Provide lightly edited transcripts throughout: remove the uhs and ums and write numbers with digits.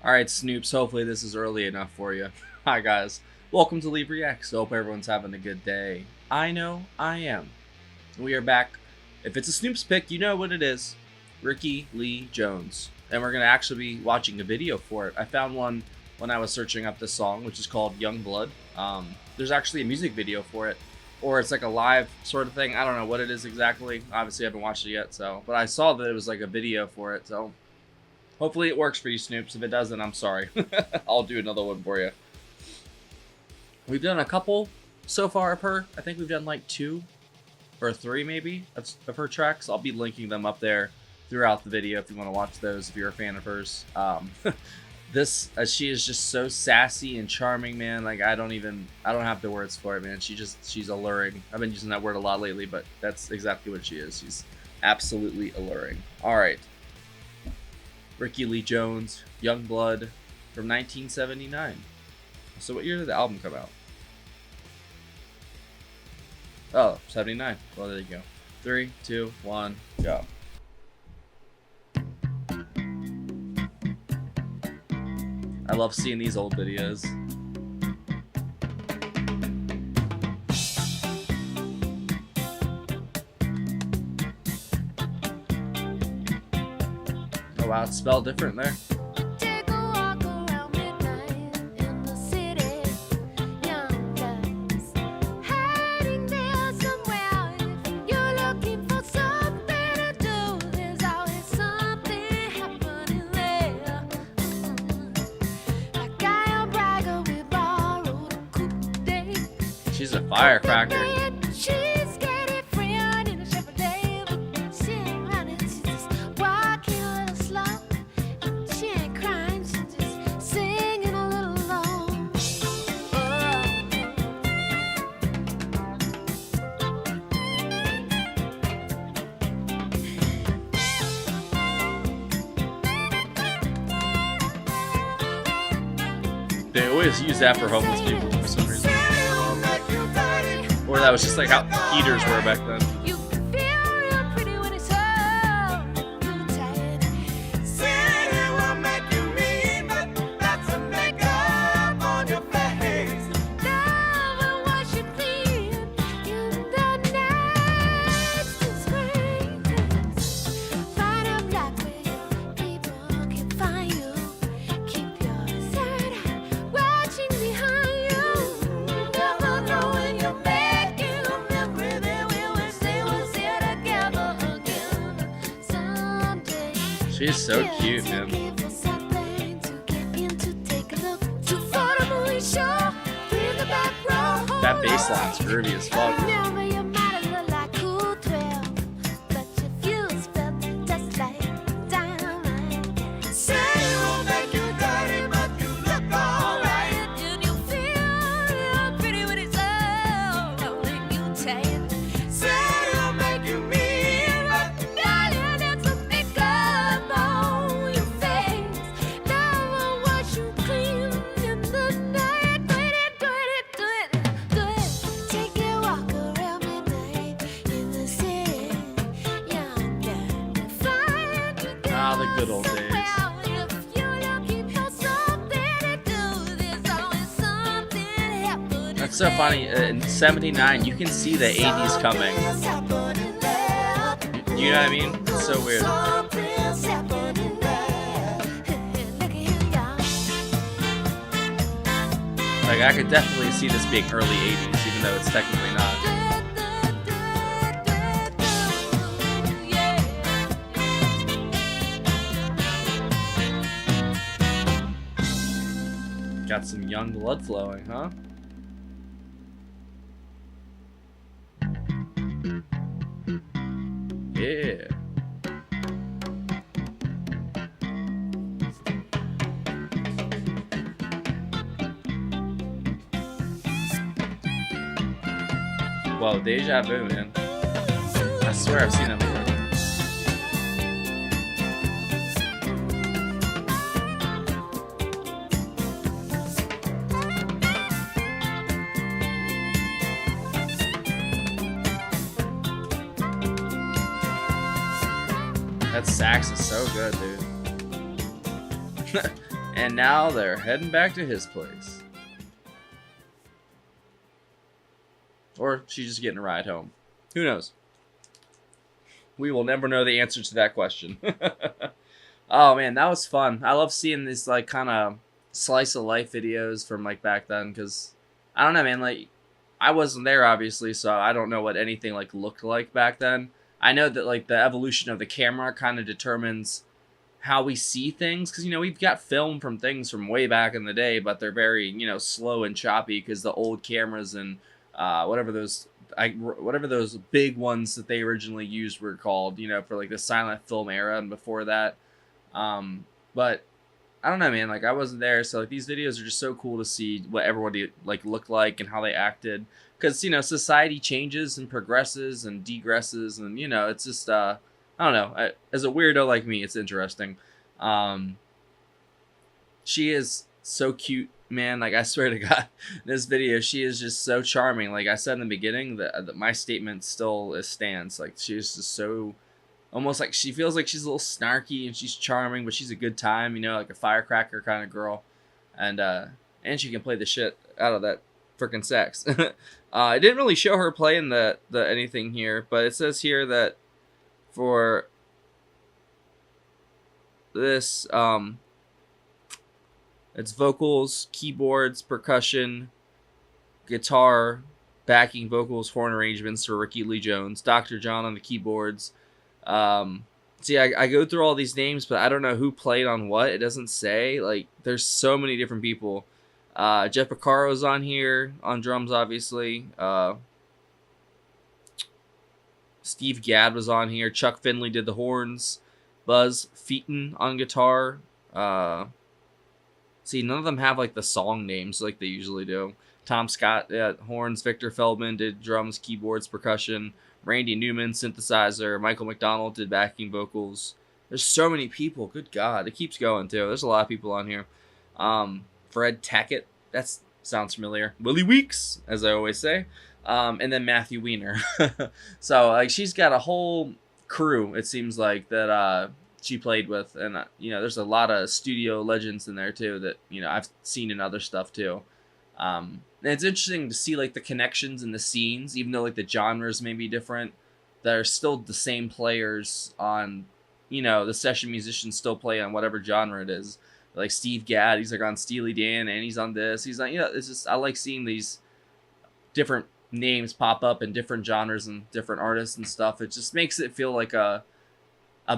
Alright, Snoops, hopefully this is early enough for you. Hi, guys. Welcome to Leave Reacts. Hope everyone's having a good day. I know I am. We are back. If it's a Snoops pick, you know what it is. Rickie Lee Jones. And we're going to actually be watching a video for it. I found one when I was searching up this song, which is called Young Blood. There's actually a music video for it. Or it's like a live sort of thing. I don't know what it is exactly. Obviously, I haven't watched it yet. But I saw that it was like a video for it. So hopefully it works for you, Snoops. If it doesn't, I'm sorry. I'll do another one for you. We've done a couple so far of her. I think we've done like 2 or 3 maybe of her tracks. I'll be linking them up there throughout the video if you want to watch those if you're a fan of hers. She is just so sassy and charming, man. Like I don't have the words for it, man. She's alluring. I've been using that word a lot lately, but that's exactly what she is. She's absolutely alluring. All right. Rickie Lee Jones, Young Blood from 1979. So what year did the album come out? Oh, 79. Well, there you go. 3, 2, 1, go. I love seeing these old videos. Oh wow, it's spelled different there. She's a firecracker. They always use that for homeless people for some reason. Or that was just like how heaters were back then. She's so cute, man. That bass line's groovy as fuck. The good old days. That's so funny. In '79, you can see the '80s coming. You know what I mean? It's so weird. Like I could definitely see this being early '80s, even though it's technically not. Got some young blood flowing, huh? Yeah. Whoa, deja vu, man. I swear I've seen that before. That sax is so good, dude. And now they're heading back to his place. Or she's just getting a ride home. Who knows? We will never know the answer to that question. Oh man, that was fun. I love seeing these like kind of slice of life videos from like back then, because I don't know, man, like I wasn't there obviously, so I don't know what anything like looked like back then. I know that like the evolution of the camera kind of determines how we see things, because we've got film from things from way back in the day, but they're very slow and choppy because the old cameras and whatever those big ones that they originally used were called, for like the silent film era and before that. But I don't know, man, like I wasn't there, so like these videos are just so cool to see what everybody like looked like and how they acted, because society changes and progresses and degresses, and it's just I don't know, as a weirdo like me, it's interesting. She is so cute, man. Like I swear to God, this video, she is just so charming. Like I said in the beginning, that my statement still stands. Like she is just so, almost like she feels like she's a little snarky and she's charming, but she's a good time. Like a firecracker kind of girl, and she can play the shit out of that freaking sax. I didn't really show her playing the anything here, but it says here that for this it's vocals, keyboards, percussion, guitar, backing vocals, horn arrangements for Rickie Lee Jones, Dr. John on the keyboards. See, I go through all these names, but I don't know who played on what. It doesn't say. Like, there's so many different people. Jeff Piccaro's on here, on drums, obviously. Steve Gadd was on here. Chuck Finley did the horns. Buzz Featon on guitar. See, none of them have like the song names like they usually do. Tom Scott horns. Victor Feldman did drums, keyboards, percussion. Randy Newman synthesizer. Michael McDonald did backing vocals. There's so many people. Good God, it keeps going too. There's a lot of people on here. Fred Tackett, that sounds familiar. Willie Weeks, as I always say. And then Matthew Weiner. So like she's got a whole crew, it seems like, that she played with, and there's a lot of studio legends in there too that I've seen in other stuff too. And it's interesting to see like the connections in the scenes, even though like the genres may be different. They're still the same players on, the session musicians still play on whatever genre it is. Like Steve Gadd, he's like on Steely Dan, and he's on this. He's like, it's just, I like seeing these different names pop up in different genres and different artists and stuff. It just makes it feel like a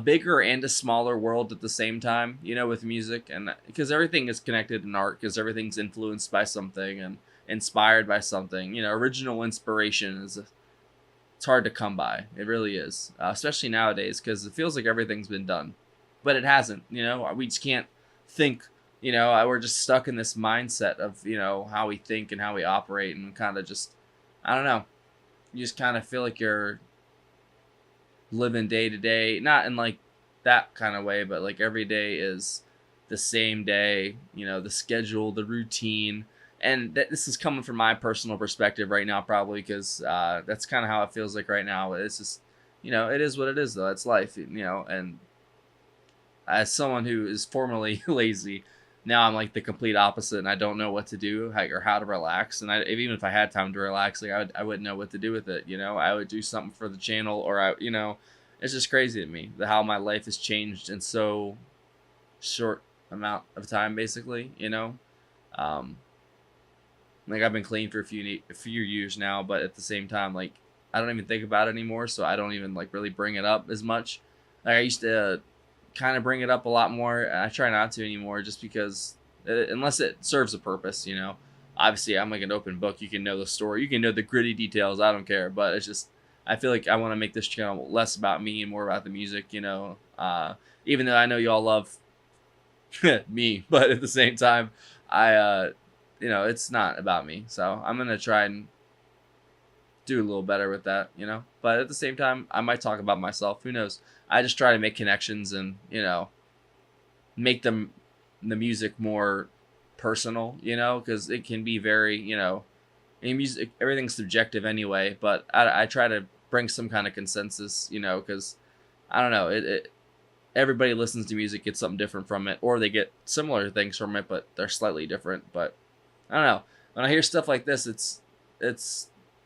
bigger and a smaller world at the same time, with music, and because everything is connected in art, because everything's influenced by something and inspired by something. Original inspiration it's hard to come by. It really is, especially nowadays, because it feels like everything's been done, but it hasn't. We just can't think. We're just stuck in this mindset of how we think and how we operate, and kind of just, I don't know. You just kind of feel like you're living day to day, not in like that kind of way, but like every day is the same day, the schedule, the routine. And this is coming from my personal perspective right now, probably, because that's kind of how it feels like right now. It's just, it is what it is, though. It's life, and as someone who is formerly lazy, now I'm like the complete opposite, and I don't know what to do or how to relax. And even if I had time to relax, like I wouldn't know what to do with it. I would do something for the channel, or it's just crazy to me how my life has changed in so short amount of time, basically. Like I've been clean for a few years now, but at the same time, like I don't even think about it anymore, so I don't even like really bring it up as much. Like I used to kind of bring it up a lot more. I try not to anymore, just because unless it serves a purpose, obviously I'm like an open book. You can know the story, you can know the gritty details, I don't care. But it's just, I feel like I want to make this channel less about me and more about the music, even though I know y'all love me, but at the same time, I it's not about me, so I'm gonna try and do a little better with that, but at the same time, I might talk about myself, who knows. I just try to make connections and make the music more personal, because it can be very, in music everything's subjective anyway, but I try to bring some kind of consensus, because I don't know, everybody listens to music, gets something different from it, or they get similar things from it, but they're slightly different. But I don't know. When I hear stuff like this, it's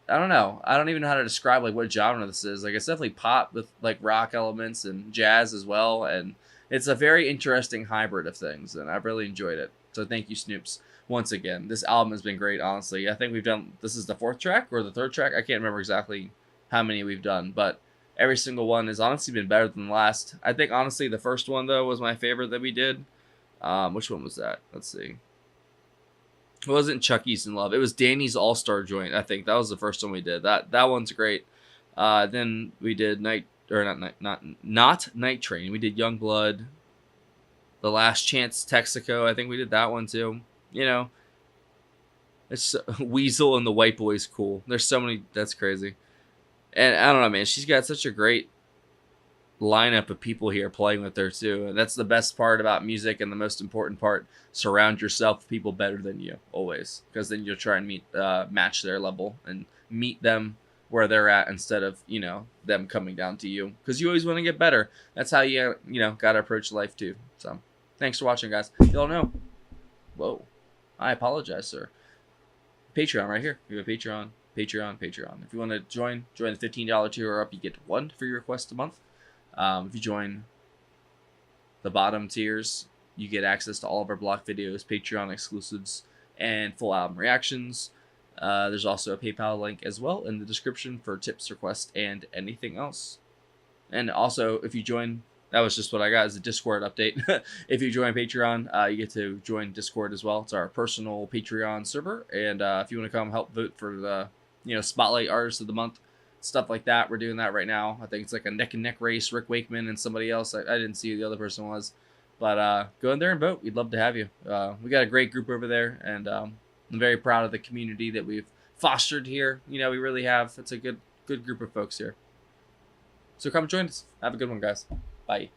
I don't know. I don't even know how to describe like what genre this is. Like it's definitely pop with like rock elements and jazz as well, and it's a very interesting hybrid of things, and I've really enjoyed it. So thank you, Snoops, once again. This album has been great, honestly. I think we've done this is the 4th track or the 3rd track. I can't remember exactly how many we've done, but every single one has honestly been better than the last. I think honestly the first one though was my favorite that we did. Which one was that? Let's see. It wasn't Chucky's in Love. It was Danny's All Star Joint. I think that was the first one we did. That one's great. Then we did not Night Train. We did Young Blood, The Last Chance Texaco. I think we did that one too. You know, it's Weasel and the White Boy's cool. There's so many. That's crazy. And I don't know, man. She's got such a great lineup of people here playing with her too, and that's the best part about music, and the most important part: surround yourself with people better than you always, because then you'll try and match their level and meet them where they're at instead of them coming down to you, because you always want to get better. That's how you gotta approach life too. So thanks for watching, guys. Y'all know, whoa, I apologize, sir. Patreon right here. We have a Patreon. If you want to join the $15 tier or up, you get 1 free request a month. If you join the bottom tiers, you get access to all of our block videos, Patreon exclusives, and full album reactions. There's also a PayPal link as well in the description for tips, requests, and anything else. And also, if you join, that was just what I got as a Discord update. If you join Patreon, you get to join Discord as well. It's our personal Patreon server. And if you want to come help vote for the Spotlight Artist of the Month, stuff like that, we're doing that right now. I think it's like a neck and neck race, Rick Wakeman and somebody else. I didn't see who the other person was, but go in there and vote. We'd love to have you. We got a great group over there, and I'm very proud of the community that we've fostered here. We really have. It's a good group of folks here. So come join us. Have a good one, guys. Bye.